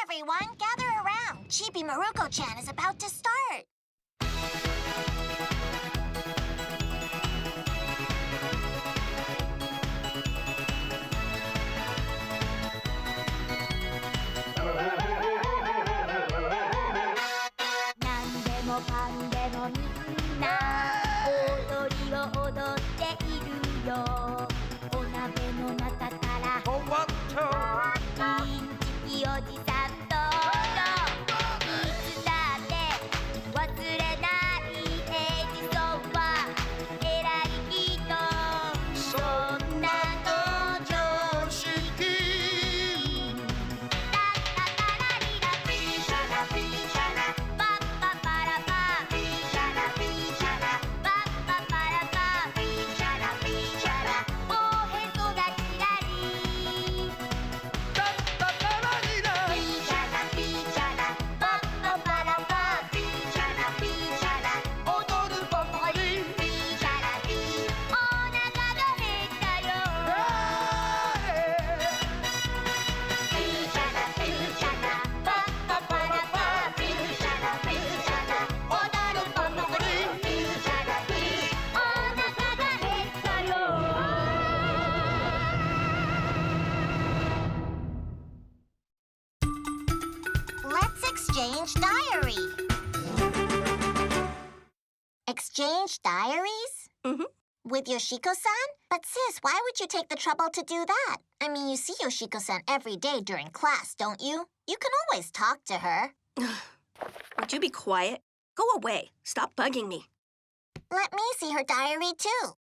everyone, gather around. Chibi Maruko Chan is about to start. Exchange diary. Exchange diaries? Mm-hmm. With Yoshiko-san? But sis, why would you take the trouble to do that? I mean, you see Yoshiko-san every day during class, don't you? You can always talk to her. Would you be quiet? Go away. Stop bugging me. Let me see her diary, too.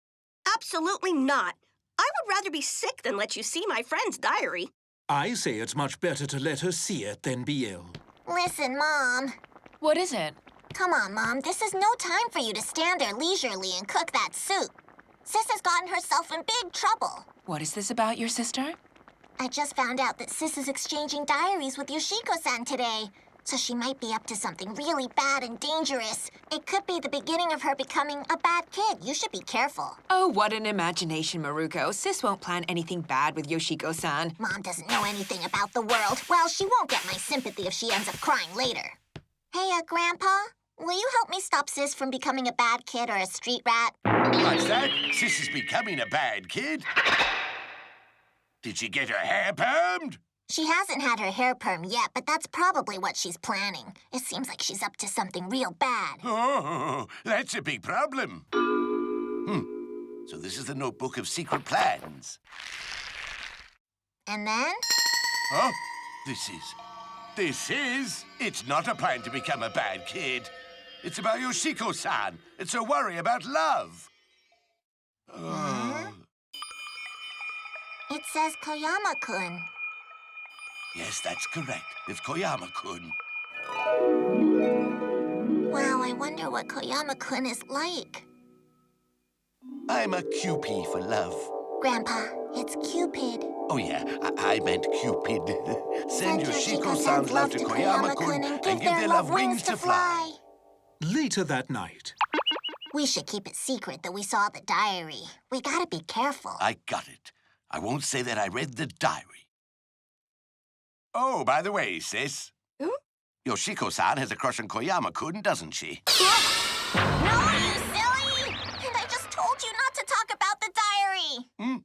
Absolutely not. I would rather be sick than let you see my friend's diary. I say it's much better to let her see it than be ill. Listen, Mom. What is it? Come on, Mom. This is no time for you to stand there leisurely and cook that soup. Sis has gotten herself in big trouble. What is this about your sister? I just found out that Sis is exchanging diaries with Yoshiko-san today. So she might be up to something really bad and dangerous. It could be the beginning of her becoming a bad kid. You should be careful. Oh, what an imagination, Maruko. Sis won't plan anything bad with Yoshiko-san. Mom doesn't know anything about the world. Well, she won't get my sympathy if she ends up crying later. Hey, Grandpa, will you help me stop Sis from becoming a bad kid or a street rat? What's that? Sis is becoming a bad kid? Did she get her hair permed? She hasn't had her hair perm yet, but that's probably what she's planning. It seems like she's up to something real bad. Oh, that's a big problem. So this is the notebook of secret plans. And then? Huh? It's not a plan to become a bad kid. It's about Yoshiko-san. It's a worry about love. It says Koyama-kun. Yes, that's correct. It's Koyama-kun. Wow, I wonder what Koyama-kun is like. I'm a Cupid for love. Grandpa, it's Cupid. Oh, yeah, I meant Cupid. Send Yoshiko-san's love to Koyama-kun and give their love wings to fly. Later that night. We should keep it secret that we saw the diary. We gotta be careful. I got it. I won't say that I read the diary. Oh, by the way, sis. Yoshiko-san has a crush on Koyama-kun, doesn't she? No, you silly! And I just told you not to talk about the diary.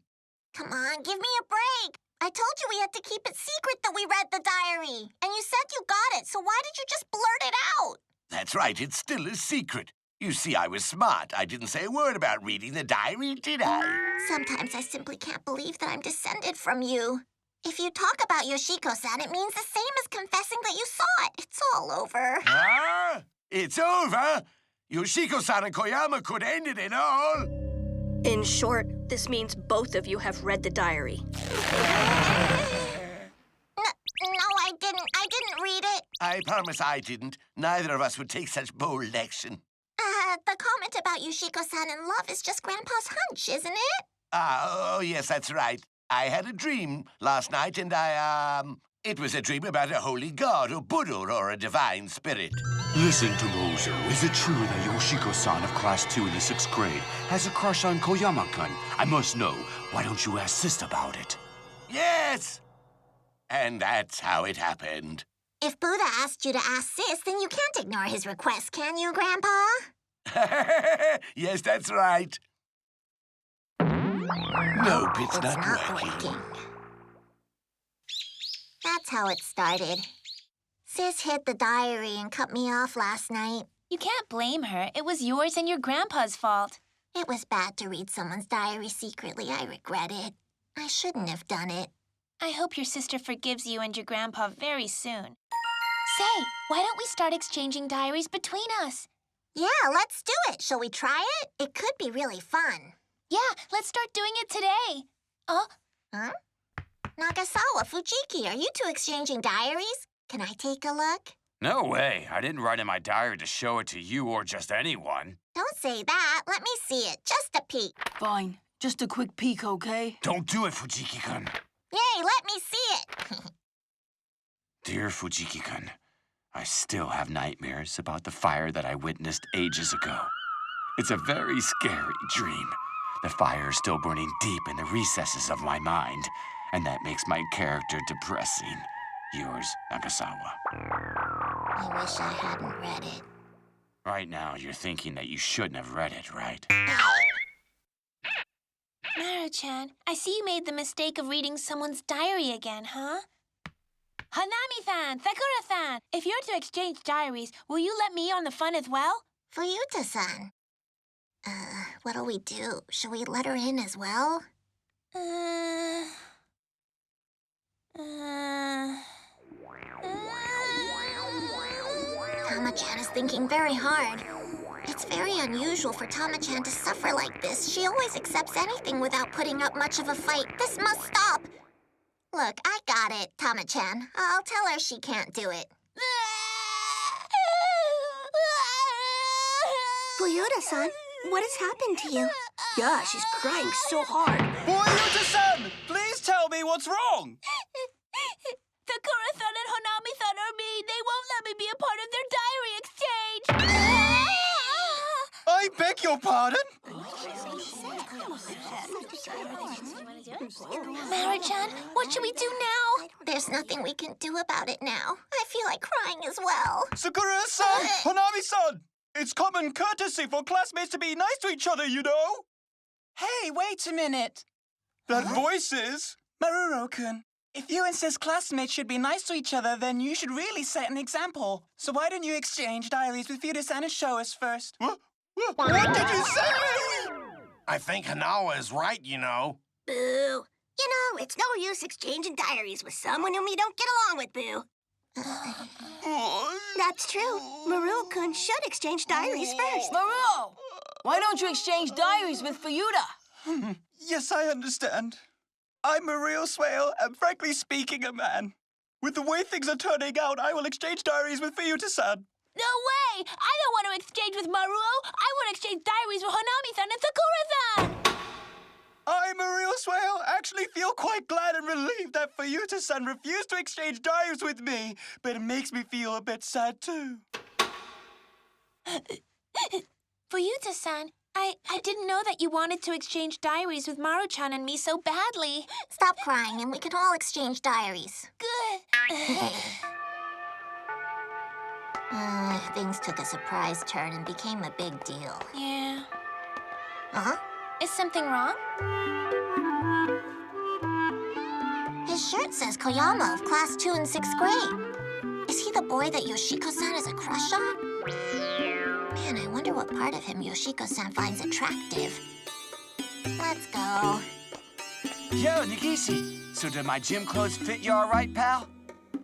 Come on, give me a break. I told you we had to keep it secret that we read the diary. And you said you got it, so why did you just blurt it out? That's right, it's still a secret. You see, I was smart. I didn't say a word about reading the diary, did I? Sometimes I simply can't believe that I'm descended from you. If you talk about Yoshiko-san, it means the same as confessing that you saw it. It's all over. Ah, it's over? Yoshiko-san and Koyama-kun ended it all? In short, this means both of you have read the diary. No, I didn't. I didn't read it. I promise I didn't. Neither of us would take such bold action. The comment about Yoshiko-san and love is just Grandpa's hunch, isn't it? Oh, yes, that's right. I had a dream last night, and it was a dream about a holy god, or Buddha, or a divine spirit. Listen to Mojo. Is it true that Yoshiko-san of Class 2 in the 6th grade has a crush on Koyama-kun? I must know. Why don't you ask Sis about it? Yes! And that's how it happened. If Buddha asked you to ask Sis, then you can't ignore his request, can you, Grandpa? Yes, that's right. Nope, it's not working. That's how it started. Sis hid the diary and cut me off last night. You can't blame her. It was yours and your grandpa's fault. It was bad to read someone's diary secretly. I regret it. I shouldn't have done it. I hope your sister forgives you and your grandpa very soon. Say, why don't we start exchanging diaries between us? Yeah, let's do it. Shall we try it? It could be really fun. Yeah, let's start doing it today. Huh? Nagasawa, Fujiki, are you two exchanging diaries? Can I take a look? No way. I didn't write in my diary to show it to you or just anyone. Don't say that. Let me see it. Just a peek. Fine. Just a quick peek, okay? Don't do it, Fujiki-kun. Yay, let me see it. Dear Fujiki-kun, I still have nightmares about the fire that I witnessed ages ago. It's a very scary dream. The fire is still burning deep in the recesses of my mind, and that makes my character depressing. Yours, Nagasawa. I wish I hadn't read it. Right now, you're thinking that you shouldn't have read it, right? Maru-chan, I see you made the mistake of reading someone's diary again, huh? Hanami-san, Sakura-san, if you're to exchange diaries, will you let me on the fun as well? Fuyuta-san. What'll we do? Shall we let her in as well? Tama-chan is thinking very hard. It's very unusual for Tama-chan to suffer like this. She always accepts anything without putting up much of a fight. This must stop. Look, I got it, Tama-chan. I'll tell her she can't do it. Fuyuta-san, what has happened to you? Yeah, she's crying so hard. Fuyuta-san, please tell me what's wrong. Sakura-san and Hanami-san are mean. They won't let me be a part of their diary exchange. I beg your pardon? Maru-chan, what should we do now? There's nothing we can do about it now. I feel like crying as well. Sakura-san, Hanami-san, it's common courtesy for classmates to be nice to each other, you know. Hey, wait a minute. That voice is... Maruro-kun, if you insist classmates should be nice to each other, then you should really set an example. So why don't you exchange diaries with Fuyuta-san and show us first? What did you say? I think Hanawa is right, you know. Boo. You know, it's no use exchanging diaries with someone whom you don't get along with, Boo. That's true. Maru-kun should exchange diaries first. Maru! Why don't you exchange diaries with Fuyuta? Yes, I understand. I'm a real swale, and frankly speaking, a man. With the way things are turning out, I will exchange diaries with Fuyuta-san. No way! I don't want to exchange with Maruo. I want to exchange diaries with Hanami-san and Sakura-san. I'm a real swale. Actually feel quite glad and relieved that Fuyuta-san refused to exchange diaries with me, but it makes me feel a bit sad too. Fuyuta-san, I didn't know that you wanted to exchange diaries with Maru-chan and me so badly. Stop crying and we can all exchange diaries. Good. Things took a surprise turn and became a big deal. Yeah. Uh-huh. Is something wrong? His shirt says Koyama of Class 2 in 6th grade. Is he the boy that Yoshiko-san has a crush on? Man, I wonder what part of him Yoshiko-san finds attractive. Let's go. Yo, Nagisi, so did my gym clothes fit you all right, pal?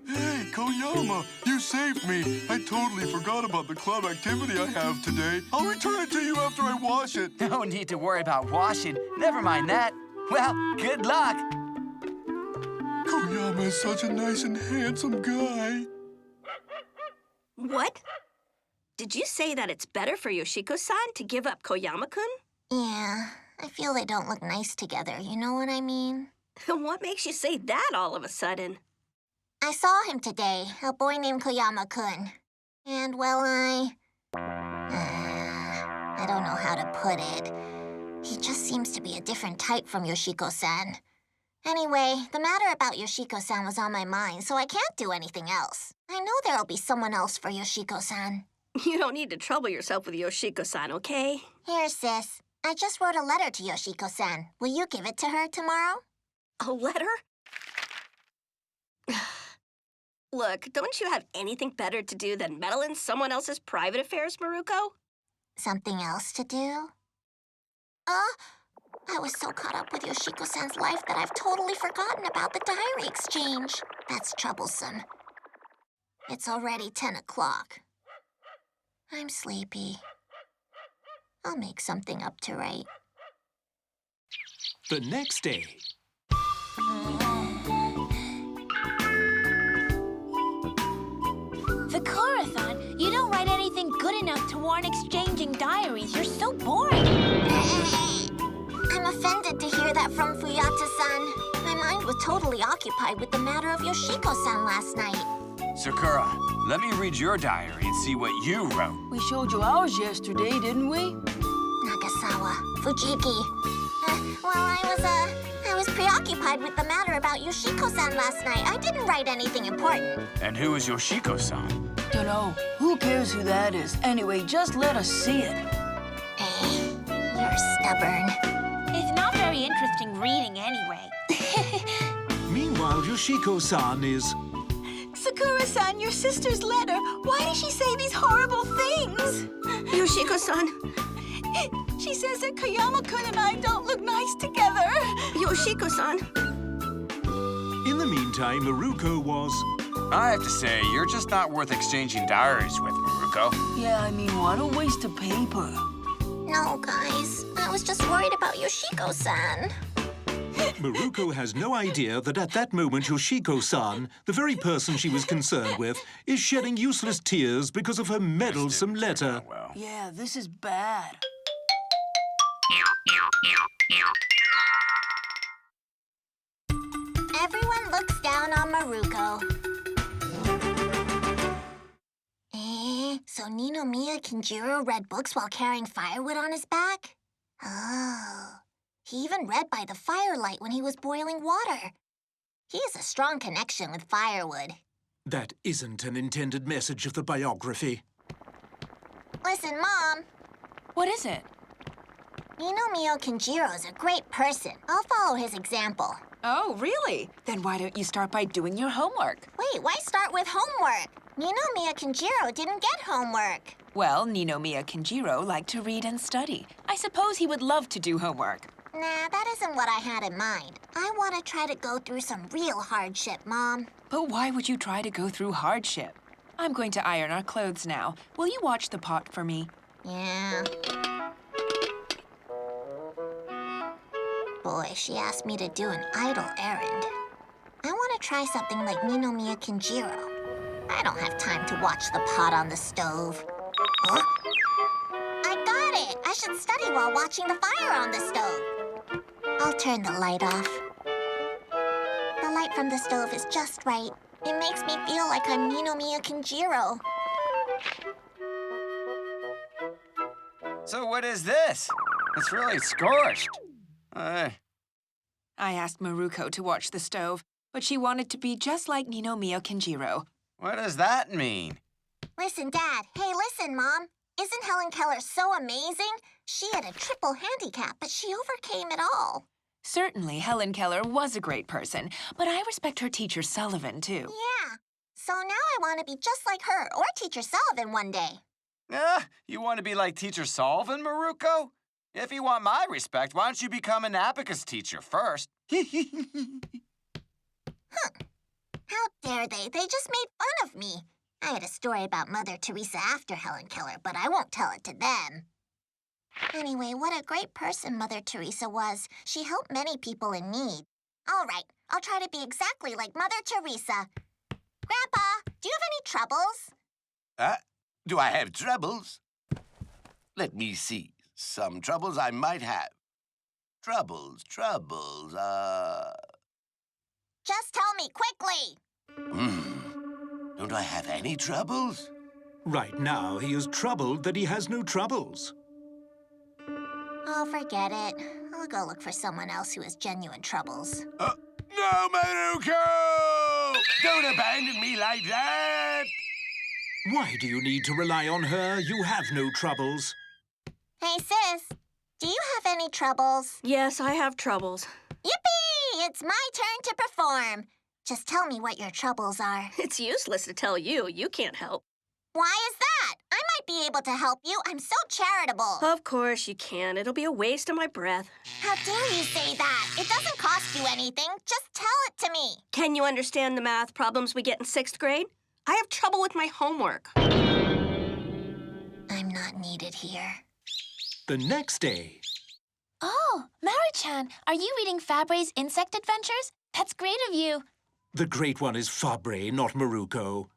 Hey, Koyama, you saved me. I totally forgot about the club activity I have today. I'll return it to you after I wash it. No need to worry about washing. Never mind that. Well, good luck. Koyama is such a nice and handsome guy. What? Did you say that it's better for Yoshiko-san to give up Koyama-kun? Yeah, I feel they don't look nice together, you know what I mean? What makes you say that all of a sudden? I saw him today, a boy named Koyama-kun. And, well, I don't know how to put it. He just seems to be a different type from Yoshiko-san. Anyway, the matter about Yoshiko-san was on my mind, so I can't do anything else. I know there'll be someone else for Yoshiko-san. You don't need to trouble yourself with Yoshiko-san, okay? Here, sis. I just wrote a letter to Yoshiko-san. Will you give it to her tomorrow? A letter? Look, don't you have anything better to do than meddle in someone else's private affairs, Maruko? Something else to do? I was so caught up with Yoshiko-san's life that I've totally forgotten about the diary exchange. That's troublesome. It's already 10 o'clock. I'm sleepy. I'll make something up to write. The next day. Sakura-san, you don't write anything good enough to warrant exchanging diaries. You're so boring. I'm offended to hear that from Fuyata-san. My mind was totally occupied with the matter of Yoshiko-san last night. Sakura, let me read your diary and see what you wrote. We showed you ours yesterday, didn't we? Nagasawa, Fujiki. I was preoccupied with the matter about Yoshiko-san last night. I didn't write anything important. And who is Yoshiko-san? Dunno. Who cares who that is? Anyway, just let us see it. Hey, you're stubborn. It's not very interesting reading anyway. Meanwhile, Yoshiko-san is... Sakura-san, your sister's letter. Why does she say these horrible things? Yoshiko-san. She says that Koyama-kun and I don't look nice together. Yoshiko-san. In the meantime, Maruko was... I have to say, you're just not worth exchanging diaries with, Maruko. Yeah, I mean, what a waste of paper. No, guys. I was just worried about Yoshiko-san. Maruko has no idea that at that moment Yoshiko-san, the very person she was concerned with, is shedding useless tears because of her meddlesome letter. Well. Yeah, this is bad. Everyone looks down on Maruko. So Ninomiya Kinjiro read books while carrying firewood on his back? Oh. He even read by the firelight when he was boiling water. He has a strong connection with firewood. That isn't an intended message of the biography. Listen, Mom. What is it? Ninomiya Kinjiro is a great person. I'll follow his example. Oh, really? Then why don't you start by doing your homework? Wait, why start with homework? Ninomiya Kinjiro didn't get homework. Well, Ninomiya Kinjiro liked to read and study. I suppose he would love to do homework. Nah, that isn't what I had in mind. I want to try to go through some real hardship, Mom. But why would you try to go through hardship? I'm going to iron our clothes now. Will you watch the pot for me? Yeah. Boy, she asked me to do an idle errand. I want to try something like Ninomiya Kinjiro. I don't have time to watch the pot on the stove. Huh? I got it! I should study while watching the fire on the stove. I'll turn the light off. The light from the stove is just right. It makes me feel like I'm Ninomiya Kinjiro. So what is this? It's really scorched. I asked Maruko to watch the stove, but she wanted to be just like Ninomiya Kinjiro. What does that mean? Listen, Dad. Hey, listen, Mom. Isn't Helen Keller so amazing? She had a triple handicap, but she overcame it all. Certainly, Helen Keller was a great person, but I respect her teacher Sullivan, too. Yeah. So now I want to be just like her or Teacher Sullivan one day. You want to be like Teacher Sullivan, Maruko? If you want my respect, why don't you become an abacus teacher first? How dare they? They just made fun of me. I had a story about Mother Teresa after Helen Keller, but I won't tell it to them. Anyway, what a great person Mother Teresa was. She helped many people in need. All right, I'll try to be exactly like Mother Teresa. Grandpa, do you have any troubles? Do I have troubles? Let me see. Some troubles I might have. Troubles. Just tell me, quickly. Don't I have any troubles? Right now, he is troubled that he has no troubles. Oh, forget it. I'll go look for someone else who has genuine troubles. No, Maruko! Don't abandon me like that! Why do you need to rely on her? You have no troubles. Hey, sis, do you have any troubles? Yes, I have troubles. Yippee! It's my turn to perform. Just tell me what your troubles are. It's useless to tell you. You can't help. Why is that? I might be able to help you. I'm so charitable. Of course you can. It'll be a waste of my breath. How dare you say that? It doesn't cost you anything. Just tell it to me. Can you understand the math problems we get in 6th grade? I have trouble with my homework. I'm not needed here. The next day. Oh, Maru-chan, are you reading Fabre's Insect Adventures? That's great of you. The great one is Fabre, not Maruko.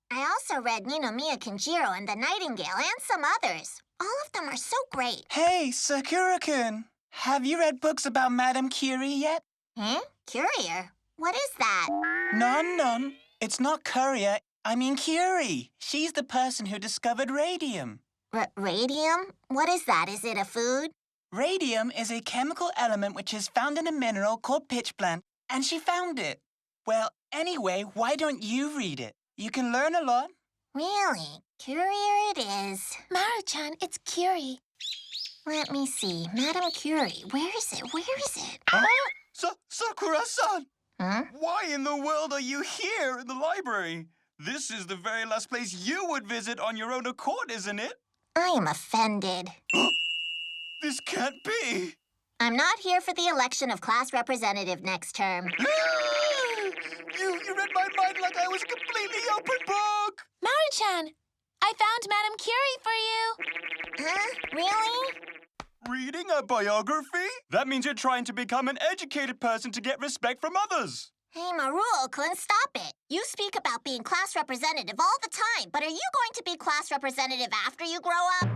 I also read Ninomiya Kinjiro and the Nightingale and some others. All of them are so great. Hey, Sakura-kun. Have you read books about Madame Curie yet? Huh? Courier? What is that? None. It's not Courier. I mean Curie. She's the person who discovered radium. Radium? What is that? Is it a food? Radium is a chemical element which is found in a mineral called pitchblende, and she found it. Well, anyway, why don't you read it? You can learn a lot. Really? Courier it is. Maru-chan, it's Curie. Let me see. Madame Curie. Where is it? Where is it? Sakura-san! Huh? Why in the world are you here in the library? This is the very last place you would visit on your own accord, isn't it? I am offended. This can't be. I'm not here for the election of class representative next term. You read my mind like I was a completely open book. Maru-chan, I found Madame Curie for you. Huh? Really? Reading a biography? That means you're trying to become an educated person to get respect from others. Hey, Maruo-kun, stop it. You speak about being class representative all the time, but are you going to be class representative after you grow up?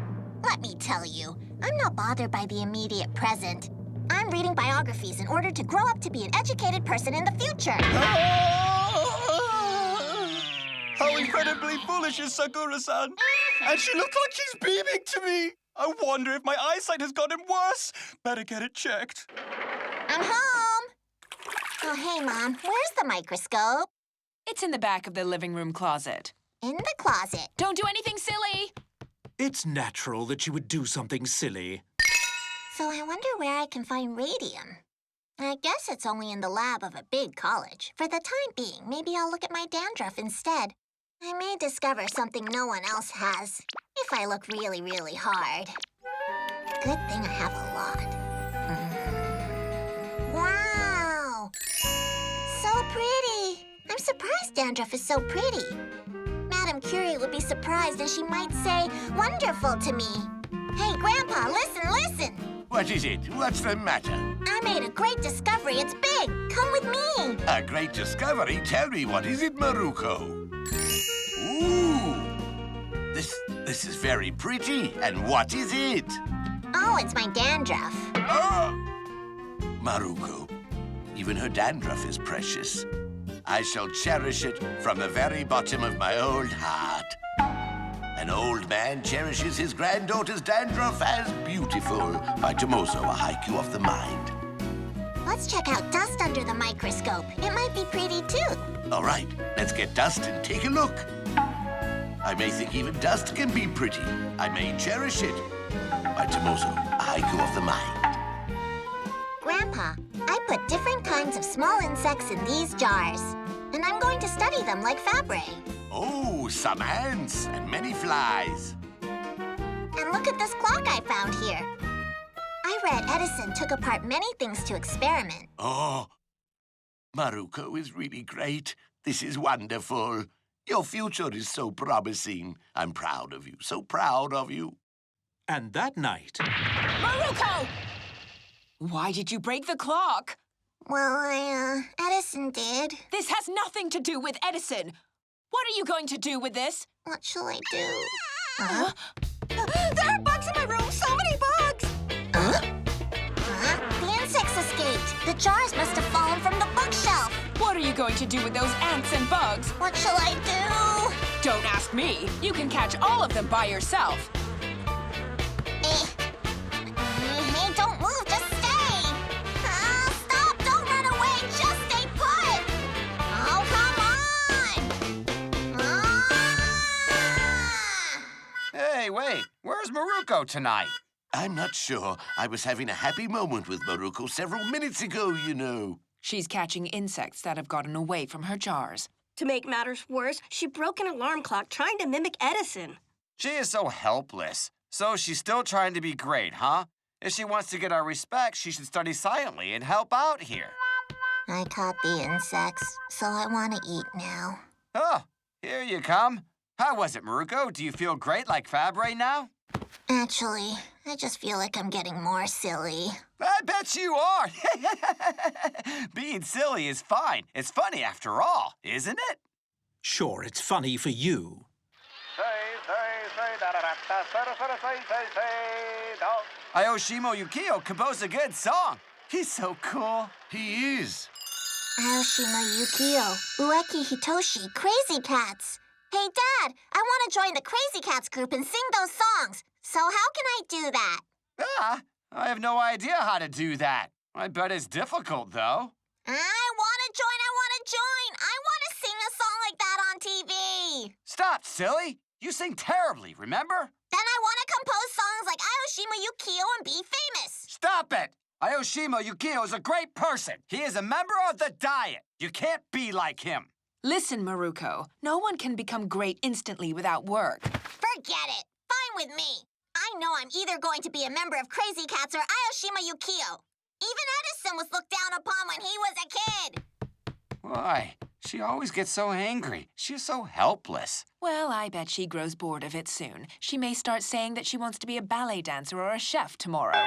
Let me tell you, I'm not bothered by the immediate present. I'm reading biographies in order to grow up to be an educated person in the future. How incredibly foolish is Sakura-san? And she looks like she's beaming to me. I wonder if my eyesight has gotten worse. Better get it checked. I'm home. Oh, hey, Mom. Where's the microscope? It's in the back of the living room closet. In the closet. Don't do anything silly! It's natural that you would do something silly. So I wonder where I can find radium. I guess it's only in the lab of a big college. For the time being, maybe I'll look at my dandruff instead. I may discover something no one else has, if I look really, really hard. Good thing I have a lot. Wow! So pretty! I'm surprised dandruff is so pretty. Madame Curie would be surprised and she might say, "Wonderful" to me. Hey, Grandpa, listen! What is it? What's the matter? I made a great discovery. It's big. Come with me. A great discovery? Tell me, what is it, Maruko? Ooh! This is very pretty. And what is it? Oh, it's my dandruff. Oh! Maruko, even her dandruff is precious. I shall cherish it from the very bottom of my old heart. An old man cherishes his granddaughter's dandruff as beautiful by Tomozo, a haiku of the mind. Let's check out dust under the microscope. It might be pretty, too. All right, let's get dust and take a look. I may think even dust can be pretty. I may cherish it. By Tomozo, a haiku of the mind. Grandpa, I put different kinds of small insects in these jars. And I'm going to study them like Fabre. Oh, some ants and many flies. And look at this clock I found here. I read Edison took apart many things to experiment. Oh, Maruko is really great. This is wonderful. Your future is so promising. I'm proud of you, so proud of you. And that night... Maruko! Why did you break the clock? Well, Edison did. This has nothing to do with Edison. What are you going to do with this? What shall I do? There are bugs in my room! So many bugs! The insects escaped. The jars must have fallen from the bookshelf. What are you going to do with those ants and bugs? What shall I do? Don't ask me. You can catch all of them by yourself. Hey, don't move. Just stay. Stop. Don't run away. Just stay put. wait. Where's Maruko tonight? I'm not sure. I was having a happy moment with Maruko several minutes ago, you know. She's catching insects that have gotten away from her jars. To make matters worse, she broke an alarm clock trying to mimic Edison. She is so helpless. So she's still trying to be great, huh? If she wants to get our respect, she should study silently and help out here. I caught the insects, so I want to eat now. Oh, here you come. How was it, Maruko? Do you feel great like Fabre now? Actually, I just feel like I'm getting more silly. I bet you are. Being silly is fine. It's funny after all, isn't it? Sure, it's funny for you. Aoshimo Yukio composed a good song. He's so cool. He is. Aoshima Yukio, Ueki Hitoshi, Crazy Cats. Hey, Dad, I want to join the Crazy Cats group and sing those songs. So how can I do that? I have no idea how to do that. I bet it's difficult, though. I want to join. I want to sing a song like that on TV. Stop, silly. You sing terribly, remember? Then I want to compose songs like Aoshima Yukio and be famous. Stop it! Aoshima Yukio is a great person. He is a member of the Diet. You can't be like him. Listen, Maruko, no one can become great instantly without work. Forget it. Fine with me. I know I'm either going to be a member of Crazy Cats or Aoshima Yukio. Even Edison was looked down upon when he was a kid. Why? She always gets so angry. She's so helpless. Well, I bet she grows bored of it soon. She may start saying that she wants to be a ballet dancer or a chef tomorrow.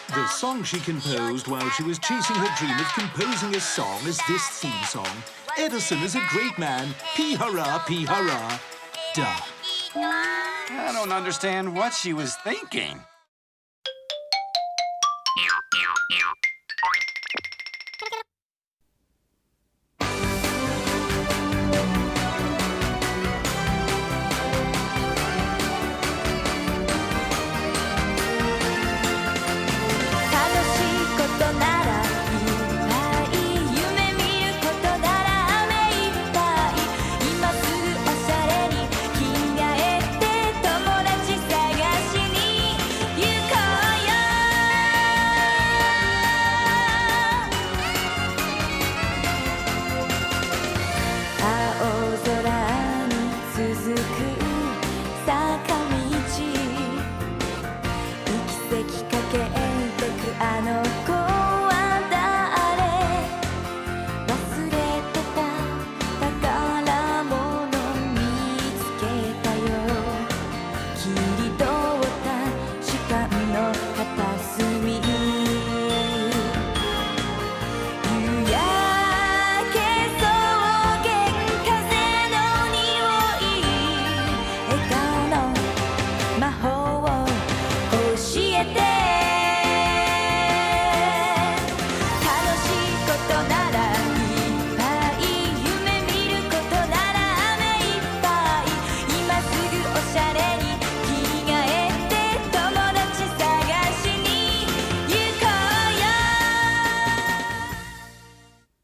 The song she composed while she was chasing her dream of composing a song is this theme song. Edison is a great man. Pee-hurrah, pee-hurrah. Duh. I don't understand what she was thinking.